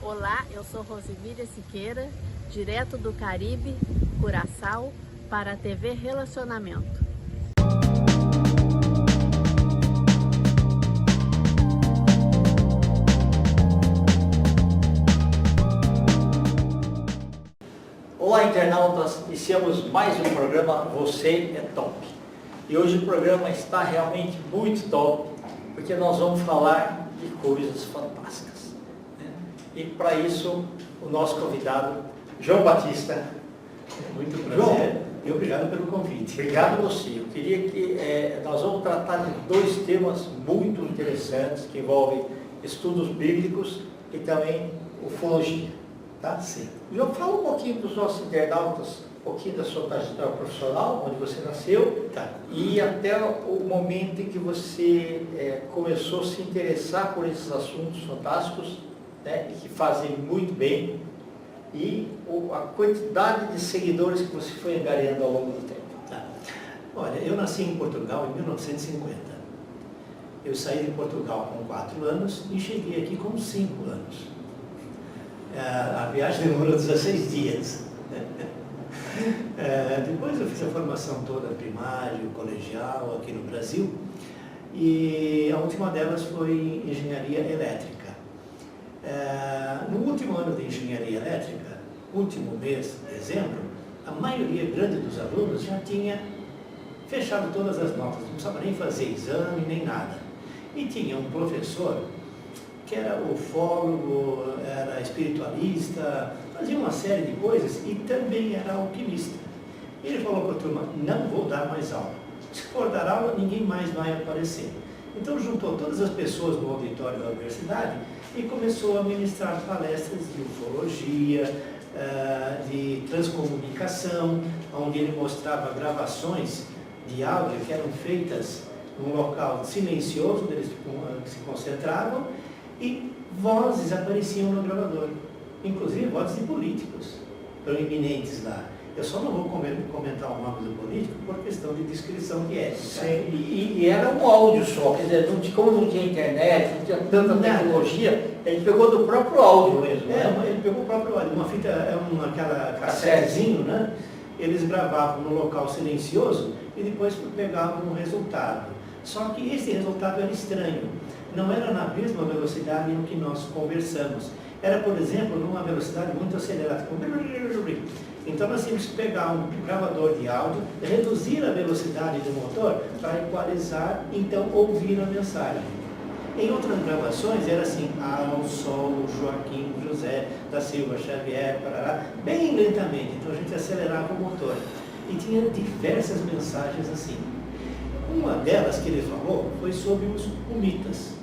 Olá, eu sou Rosemília Siqueira, direto do Caribe, Curaçao, para a TV Relacionamento. Olá, internautas! Iniciamos mais um programa Você é Top. E hoje o programa está realmente muito top, porque nós vamos falar de coisas fantásticas, né? E para isso, o nosso convidado, João Batista. Muito prazer. João, e obrigado pelo convite. Obrigado a você. Eu queria que nós vamos tratar de dois temas muito interessantes que envolvem estudos bíblicos e também ufologia. Tá? Sim. João, fala um pouquinho para os nossos internautas, um pouquinho da sua trajetória profissional, onde você nasceu, Tá. e até o momento em que você começou a se interessar por esses assuntos fantásticos, né, e que fazem muito bem, e a quantidade de seguidores que você foi angariando ao longo do tempo. Tá. Olha, eu nasci em Portugal em 1950. Eu saí de Portugal com 4 anos e cheguei aqui com 5 anos. A viagem demorou 16 dias. Depois eu fiz a formação toda, primário, colegial, aqui no Brasil, e a última delas foi engenharia elétrica. No último ano de engenharia elétrica, último mês, dezembro, a maioria grande dos alunos já tinha fechado todas as notas, não precisava nem fazer exame, nem nada. E tinha um professor que era ufólogo, era espiritualista, fazia uma série de coisas e também era alquimista. Ele falou para a turma, não vou dar mais aula. Se for dar aula, ninguém mais vai aparecer. Então juntou todas as pessoas no auditório da universidade e começou a ministrar palestras de ufologia, de transcomunicação, onde ele mostrava gravações de áudio que eram feitas num local silencioso, onde eles se concentravam, e vozes apareciam no gravador, inclusive vozes de políticos proeminentes lá. Eu só não vou comentar o nome do político por questão de descrição de ética. Sim. E era um áudio só, quer dizer, como não tinha internet, não tinha tanta tecnologia, ele pegou do próprio áudio mesmo. Né? Ele pegou o próprio áudio, uma fita, aquela cassetezinho, né? Eles gravavam no local silencioso e depois pegavam o resultado. Só que esse resultado era estranho. Não era na mesma velocidade em que nós conversamos. Era, por exemplo, numa velocidade muito acelerada. Então nós tínhamos que pegar um gravador de áudio, reduzir a velocidade do motor para equalizar, então ouvir a mensagem. Em outras gravações era assim, ao sol, Joaquim José da Silva Xavier, parará, bem lentamente. Então a gente acelerava o motor. E tinha diversas mensagens assim. Uma delas que ele falou foi sobre os humitas.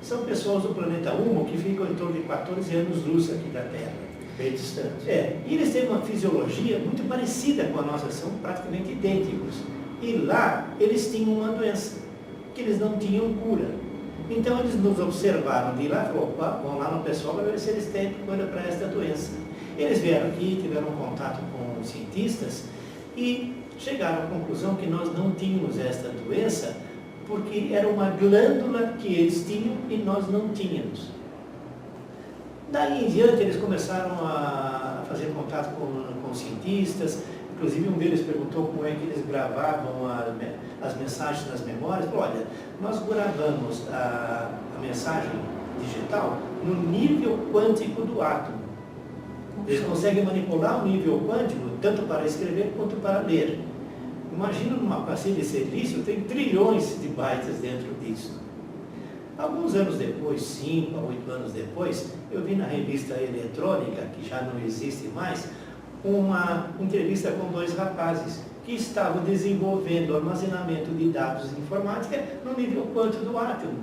São pessoas do planeta Humo que ficam em torno de 14 anos-luz aqui da Terra. Bem distante. E eles têm uma fisiologia muito parecida com a nossa, são praticamente idênticos. E lá eles tinham uma doença, que eles não tinham cura. Então eles nos observaram de lá e falaram, opa, vão lá no pessoal para ver se eles têm cura para esta doença. Eles vieram aqui, tiveram contato com cientistas e chegaram à conclusão que nós não tínhamos esta doença porque era uma glândula que eles tinham e nós não tínhamos. Daí em diante eles começaram a fazer contato com cientistas, inclusive um deles perguntou como é que eles gravavam as mensagens nas memórias. Olha, nós gravamos a mensagem digital no nível quântico do átomo. Eles conseguem manipular o nível quântico tanto para escrever quanto para ler. Imagina numa pastilha de silício, tem trilhões de bytes dentro disso. Alguns anos depois, 5 a 8 anos depois, eu vi na revista eletrônica, que já não existe mais, uma entrevista com 2 rapazes que estavam desenvolvendo armazenamento de dados de informática no nível quântico do átomo.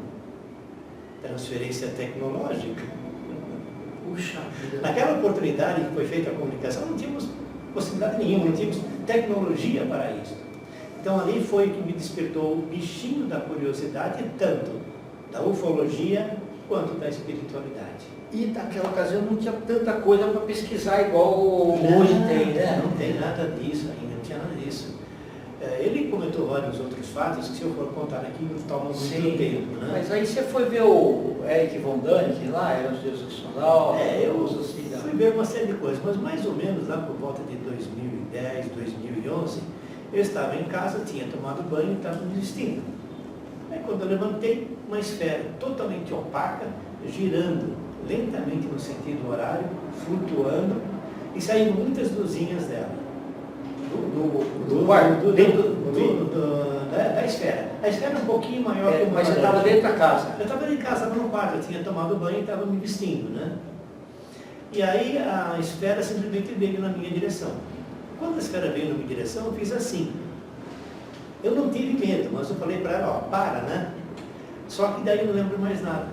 Transferência tecnológica. Puxa vida. Naquela oportunidade que foi feita a comunicação, não tínhamos possibilidade nenhuma, não tínhamos tecnologia para isso. Então ali foi que me despertou o bichinho da curiosidade, tanto da ufologia quanto da espiritualidade. E naquela ocasião não tinha tanta coisa para pesquisar igual hoje tem, né? Não tem nada disso ainda, não tinha nada disso. Ele comentou vários outros fatos que, se eu for contar aqui, toma muito tempo. Né? Mas aí você foi ver o Eric von Däniken lá, era o Deus Nacional? Eu fui ver uma série de coisas, mas mais ou menos lá por volta de 2010, 2011, eu estava em casa, tinha tomado banho e estava me vestindo. Aí quando eu levantei, uma esfera totalmente opaca, girando lentamente no sentido horário, flutuando, e saíram muitas luzinhas dela. Da esfera. A esfera é um pouquinho maior que o mas você estava dentro da casa? Eu estava dentro de casa, estava no quarto, eu tinha tomado banho e estava me vestindo, né? E aí a esfera simplesmente veio na minha direção. Quando a esfera veio na minha direção, eu fiz assim. Eu não tive medo, mas eu falei para ela, ó, para, né? Só que daí eu não lembro mais nada.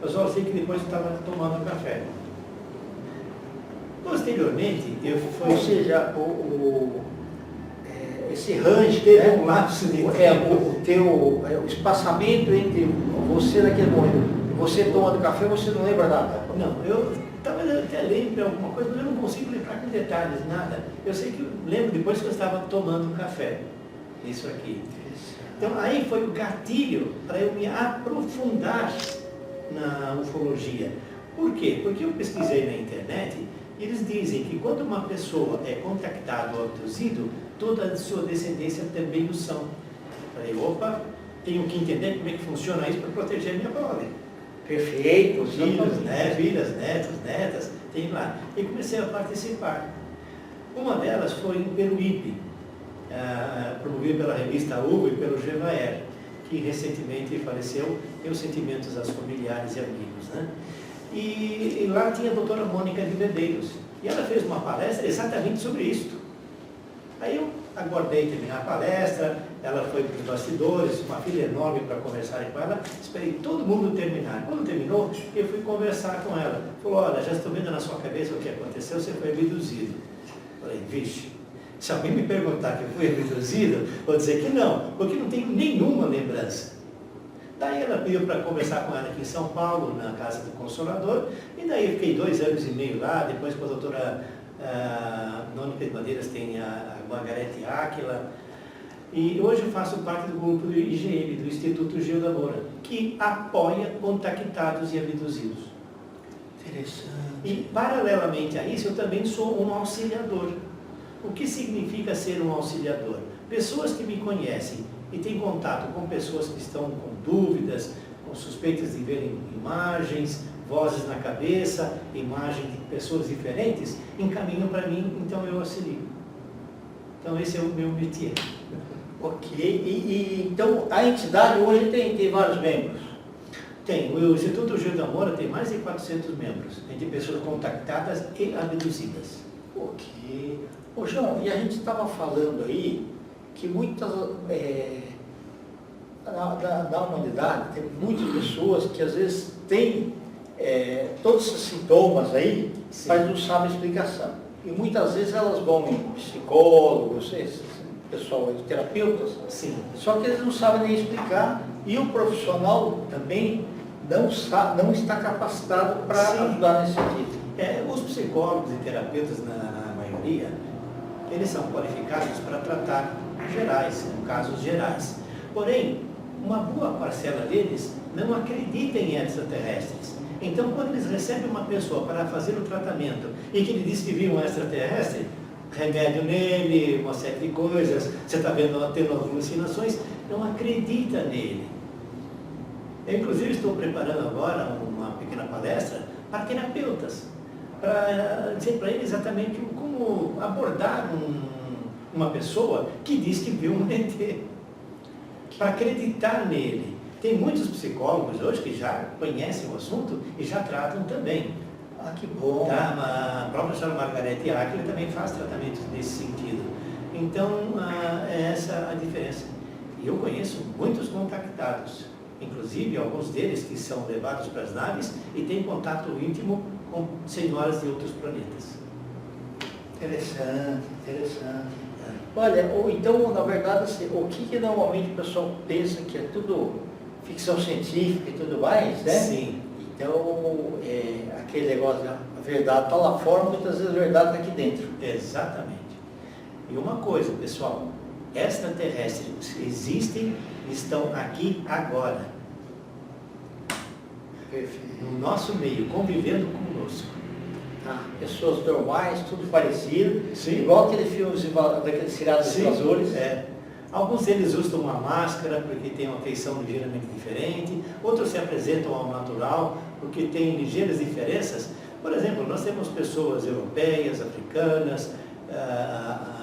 Eu só sei que depois eu estava tomando café. Posteriormente, eu fui... Ou seja, esse range, teve um lapso de o espaçamento entre você naquele momento, você tomando café, você não lembra nada? Não, eu talvez até lembre alguma coisa, mas eu não consigo lembrar com detalhes, nada. Eu sei que eu lembro depois que eu estava tomando café, isso aqui. Então aí foi o gatilho para eu me aprofundar na ufologia. Por quê? Porque eu pesquisei na internet e eles dizem que quando uma pessoa é contactada ou abduzido, toda a sua descendência também o são. Falei, opa, tenho que entender como é que funciona isso para proteger minha prole. Perfeito. Filhos, né? Filhas, netos, netas, tem lá. E comecei a participar. Uma delas foi em Peruíbe, promovida pela revista UVA e pelo Gevaer, que recentemente faleceu. Meus sentimentos aos familiares e amigos, né? E lá tinha a doutora Mônica de Medeiros. E ela fez uma palestra exatamente sobre isso. Aí eu aguardei terminar a palestra, ela foi para os bastidores, uma fila enorme para conversar com ela, esperei todo mundo terminar. Quando terminou, eu fui conversar com ela. Falou, olha, já estou vendo na sua cabeça o que aconteceu, você foi abduzido. Falei, vixe, se alguém me perguntar que eu fui abduzido, vou dizer que não, porque não tenho nenhuma lembrança. Daí ela pediu para conversar com ela aqui em São Paulo, na Casa do Consolador, e daí eu fiquei 2 anos e meio lá, depois com a doutora Mônica de Madeiras tem a Margarete Áquila, e hoje eu faço parte do grupo do IGM, do Instituto Gilda Moura, que apoia contactados e abduzidos. Interessante. E paralelamente a isso, eu também sou um auxiliador. O que significa ser um auxiliador? Pessoas que me conhecem e têm contato com pessoas que estão com dúvidas, com suspeitas de verem imagens, vozes na cabeça, imagens de pessoas diferentes, encaminham para mim, então eu auxilio. Então esse é o meu métier. Ok. Então a entidade hoje tem vários membros? Tem. O Instituto Gilda Moura tem mais de 400 membros, entre pessoas contactadas e abduzidas. Ok. Ô João, e a gente estava falando aí que muitas, na humanidade, tem muitas pessoas que às vezes têm todos esses sintomas aí, sim, mas não sabem a explicação. E muitas vezes elas vão em psicólogos, pessoal, terapeutas, sim, só que eles não sabem nem explicar e o profissional também não está capacitado para ajudar nesse sentido. Os psicólogos e terapeutas, na maioria, eles são qualificados para tratar gerais, casos gerais. Porém, uma boa parcela deles não acredita em extraterrestres. Então, quando eles recebem uma pessoa para fazer o tratamento e que ele diz que viu um extraterrestre, remédio nele, uma série de coisas, você está tendo alucinações, não acredita nele. Eu, inclusive, estou preparando agora uma pequena palestra para terapeutas, para dizer para eles exatamente como abordar uma pessoa que diz que viu um ET, para acreditar nele. Tem muitos psicólogos hoje que já conhecem o assunto e já tratam também. Ah, que bom! A própria senhora Margarete Áquila também faz tratamentos nesse sentido. Então, é essa a diferença. E eu conheço muitos contactados, inclusive alguns deles que são levados para as naves e têm contato íntimo com senhoras de outros planetas. Interessante, interessante. Olha, ou então, na verdade, assim, o que normalmente o pessoal pensa que é tudo ficção científica e tudo mais, né? Sim. Então, aquele negócio, a verdade está lá fora, muitas vezes a verdade está aqui dentro. Exatamente. E uma coisa, pessoal, extraterrestres existem e estão aqui agora. Perfeito. No nosso meio, convivendo conosco. Pessoas normais, tudo parecido, Sim. igual aquele filme daqueles seriados invasores. Alguns deles usam uma máscara porque têm uma feição ligeiramente diferente, outros se apresentam ao natural porque têm ligeiras diferenças. Por exemplo, nós temos pessoas europeias, africanas,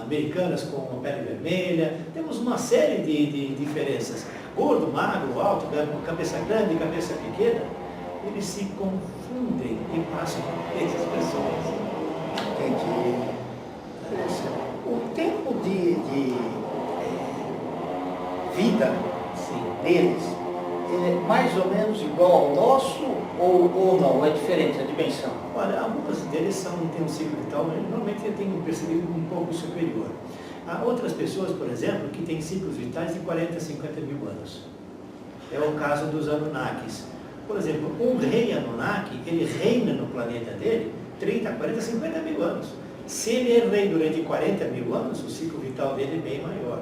americanas com pele vermelha, temos uma série de diferenças. Gordo, magro, alto, cabeça grande, cabeça pequena, eles se confundem e passam por essas pessoas. Entendi. O tempo de vida deles é mais ou menos igual ao nosso ou não? É diferente a dimensão? Olha, algumas deles têm um ciclo vital, normalmente eu tenho percebido um pouco superior. Há outras pessoas, por exemplo, que têm ciclos vitais de 40 a 50 mil anos. É o caso dos Anunnakis. Por exemplo, um rei Anunnaki, ele reina no planeta dele 30, 40, 50 mil anos. Se ele é rei durante 40 mil anos, o ciclo vital dele é bem maior.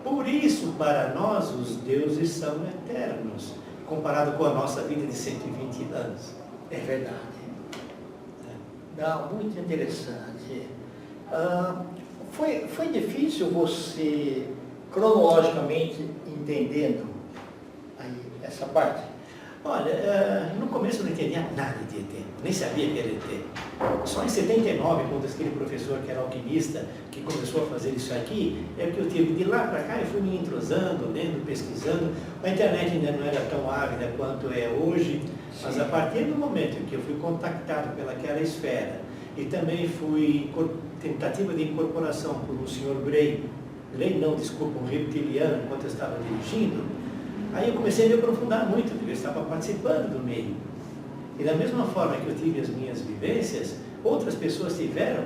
Por isso, para nós, os deuses são eternos, comparado com a nossa vida de 120 anos. É verdade. Não, muito interessante. Foi difícil você, cronologicamente, entendendo aí essa parte? Olha, no começo eu não entendia nada de ET, nem sabia que era ET. Só em 79, quando aquele professor que era alquimista, que começou a fazer isso aqui, é que eu tive de lá para cá, eu fui me entrosando, lendo, pesquisando. A internet ainda não era tão ávida quanto é hoje, mas a partir do momento em que eu fui contactado pelaquela esfera e também fui tentativa de incorporação por um senhor Grey, um reptiliano, enquanto eu estava dirigindo, aí eu comecei a me aprofundar muito, porque eu estava participando do meio. E da mesma forma que eu tive as minhas vivências, outras pessoas tiveram,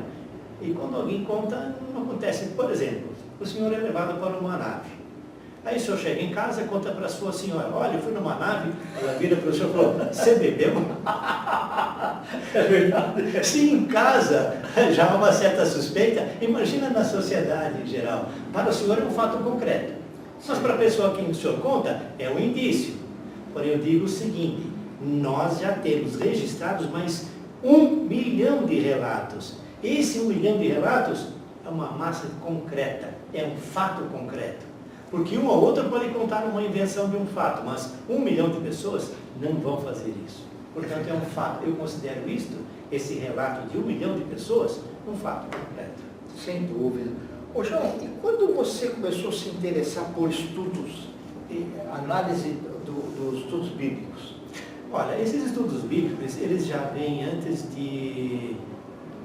e quando alguém conta, não acontece. Por exemplo, o senhor é levado para uma nave. Aí o senhor chega em casa e conta para a sua senhora, olha, eu fui numa nave, ela vira para o senhor e falou, você bebeu? É verdade. Se em casa já há uma certa suspeita, imagina na sociedade em geral. Para o senhor é um fato concreto. Mas para a pessoa que o senhor conta, é um indício. Porém, eu digo o seguinte, nós já temos registrados mais 1 milhão de relatos. Esse 1 milhão de relatos é uma massa concreta, é um fato concreto. Porque um ou outro pode contar uma invenção de um fato, mas 1 milhão de pessoas não vão fazer isso. Portanto, é um fato. Eu considero isto, esse relato de 1 milhão de pessoas, um fato concreto. Sem dúvida. Ô João, e quando você começou a se interessar por estudos, análise dos estudos bíblicos? Olha, esses estudos bíblicos, eles já vêm antes de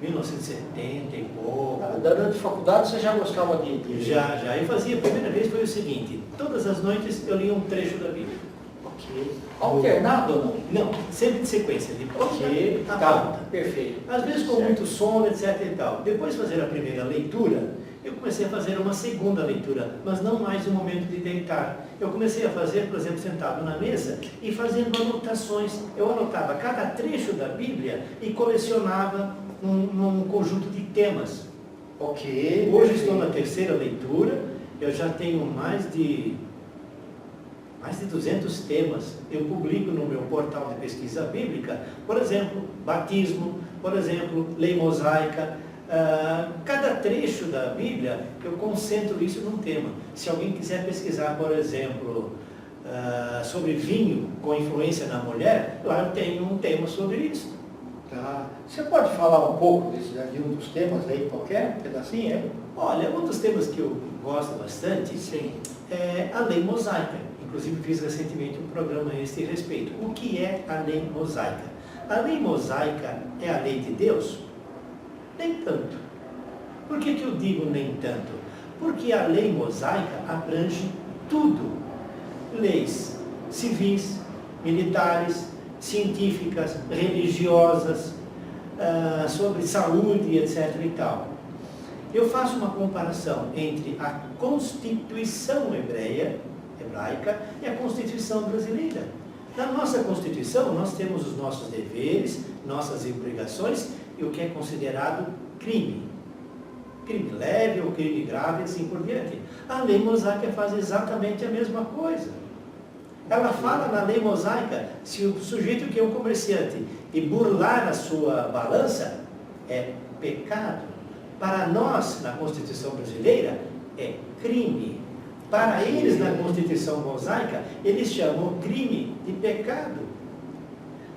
1970 e pouco. Durante a faculdade você já gostava de... Já. Eu fazia, a primeira vez foi o seguinte, todas as noites eu lia um trecho da Bíblia. Ok. Alternado ou não? Não, sempre de sequência, de Ok, a tá, ponta. perfeito. Às vezes com Certo. muito sono, etc e tal. Depois de fazer a primeira leitura, eu comecei a fazer uma segunda leitura, mas não mais no momento de deitar. Eu comecei a fazer, por exemplo, sentado na mesa e fazendo anotações. Eu anotava cada trecho da Bíblia e colecionava num conjunto de temas. Ok. Hoje estou na terceira leitura, eu já tenho mais de 200 temas. Eu publico no meu portal de pesquisa bíblica, por exemplo, batismo, por exemplo, lei mosaica. Cada trecho da Bíblia, eu concentro isso num tema. Se alguém quiser pesquisar, por exemplo, sobre vinho com influência na mulher, lá eu tenho um tema sobre isso. Tá. Você pode falar um pouco de um dos temas aí, qualquer pedacinho? Olha, um dos temas que eu gosto bastante é a lei mosaica. Inclusive fiz recentemente um programa a este respeito. O que é a lei mosaica? A lei mosaica é a lei de Deus? Nem tanto. Por que eu digo nem tanto? Porque a lei mosaica abrange tudo. Leis civis, militares, científicas, religiosas, sobre saúde, etc. e tal. Eu faço uma comparação entre a Constituição hebraica e a Constituição brasileira. Na nossa Constituição, nós temos os nossos deveres, nossas obrigações e o que é considerado crime. crime leve ou crime grave, assim por diante. A lei mosaica faz exatamente a mesma coisa. Ela fala na lei mosaica, se o sujeito que é um comerciante e burlar a sua balança, é pecado. Para nós, na Constituição brasileira, é crime. Para eles, na Constituição mosaica, eles chamam crime de pecado.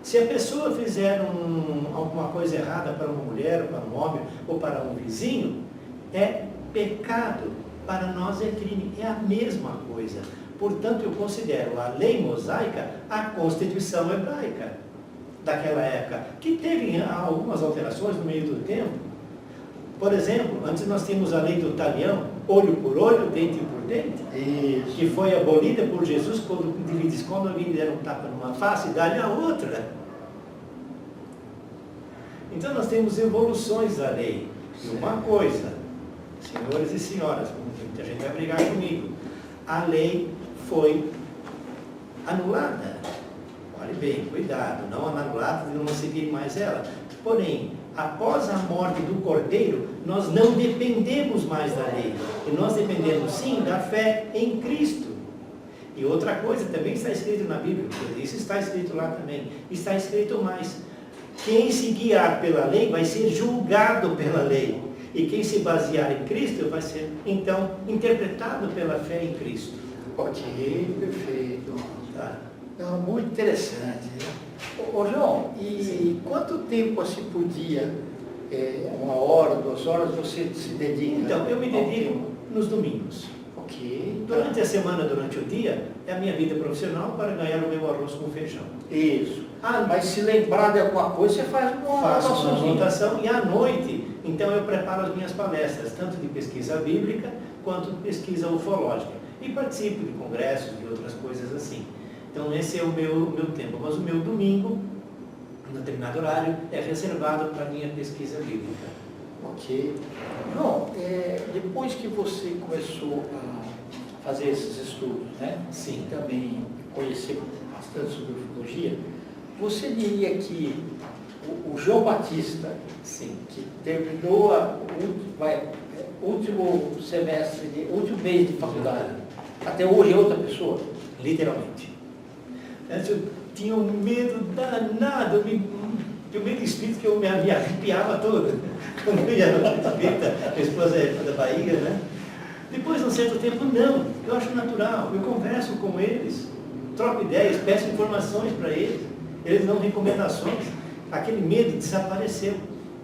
Se a pessoa fizer alguma coisa errada para uma mulher, ou para um homem, ou para um vizinho, é pecado. Para nós é crime. É a mesma coisa. Portanto, eu considero a lei mosaica a Constituição hebraica daquela época, que teve algumas alterações no meio do tempo. Por exemplo, antes nós tínhamos a lei do talião, olho por olho, dente por dente, que foi abolida por Jesus quando ele diz, quando alguém der um tapa numa face, dá-lhe a outra. Então nós temos evoluções da lei. E uma coisa, senhores e senhoras, muita gente vai brigar comigo, a lei foi anulada. Olhe bem, cuidado, não anulada de não seguir mais ela. Porém, após a morte do Cordeiro, nós não dependemos mais da lei. E nós dependemos sim da fé em Cristo. E outra coisa, também está escrito na Bíblia, isso está escrito lá também, está escrito mais. Quem se guiar pela lei vai ser julgado pela lei. E quem se basear em Cristo vai ser, então, interpretado pela fé em Cristo. Ok, perfeito. Tá? Então, muito interessante. Ô João, e Sim. quanto tempo assim por dia, 1 hora, 2 horas, você se dedica? Então, eu me dedico nos domingos. Ok. Durante a semana, durante o dia, é a minha vida profissional para ganhar o meu arroz com feijão. Isso. Mas se lembrar de alguma coisa, você faz uma Faço uma anotaçãozinha. anotação e à noite, então eu preparo as minhas palestras, tanto de pesquisa bíblica quanto de pesquisa ufológica. E participo de congressos e outras coisas assim. Então esse é o meu tempo. Mas o meu domingo, em determinado horário, é reservado para a minha pesquisa bíblica. Ok. João, depois que você começou a fazer esses estudos, né? Sim. E também conhecer bastante sobre ufologia, você diria que o João Batista, Sim. que terminou o último semestre, último mês de faculdade, até hoje é outra pessoa? Literalmente. Antes eu tinha um medo danado, tinha um medo espírito que eu me arrepiava toda. Quando eu ia na Tibeta, a esposa é da Bahia, né? Depois, num certo tempo, não. Eu acho natural. Eu converso com eles, troco ideias, peço informações para eles. Eles dão recomendações. Aquele medo desapareceu.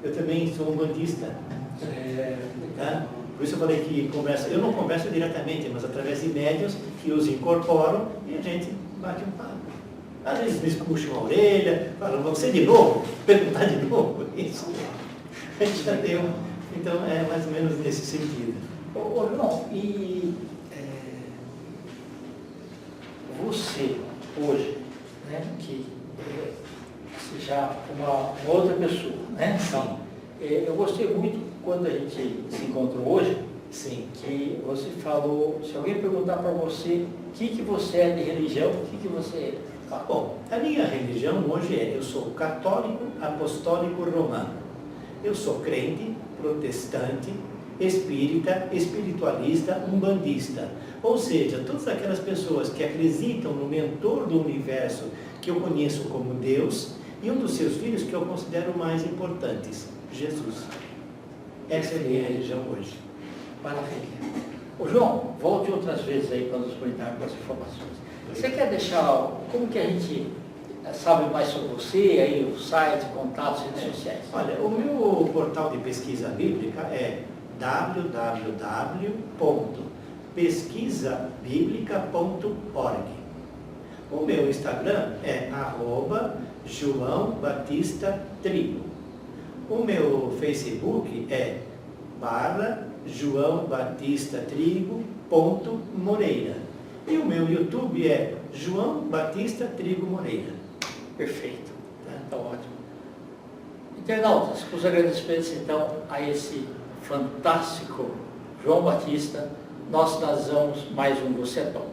Eu também sou um bandista. Tá? Por isso eu falei que eu não converso diretamente, mas através de médiuns que os incorporam e a gente bate um papo. Às vezes eles puxam a orelha, falam, você de novo? Perguntar de novo? Isso. A gente já deu. Então é mais ou menos nesse sentido. Ô João, e você hoje, né, que você já uma outra pessoa, né? Sim. Eu gostei muito quando a gente se encontrou hoje, Sim. que você falou, se alguém perguntar para você o que você é de religião, o que você fala? Bom, a minha religião hoje eu sou católico apostólico romano. Eu sou crente, protestante, espírita, espiritualista, umbandista. Ou seja, todas aquelas pessoas que acreditam no mentor do universo que eu conheço como Deus e um dos seus filhos que eu considero mais importantes, Jesus. Essa é a minha religião hoje. Maravilha. Ô João, volte outras vezes aí para nos brindar com as informações. Você quer deixar, como que a gente sabe mais sobre você, aí o site, contatos, redes sociais? Olha, o meu portal de pesquisa bíblica é www.pesquisabiblica.org. O meu Instagram é @JoãoBatistaTrigo. O meu Facebook é /JoãoBatistaTrigo.Moreira. E o meu YouTube é João Batista Trigo Moreira. Perfeito. Está ótimo. Internautas, com os agradecimentos então a esse fantástico João Batista, nós finalizamos mais um Você é Top.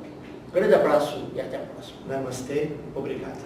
Um grande abraço e até a próxima. Namastê, obrigado.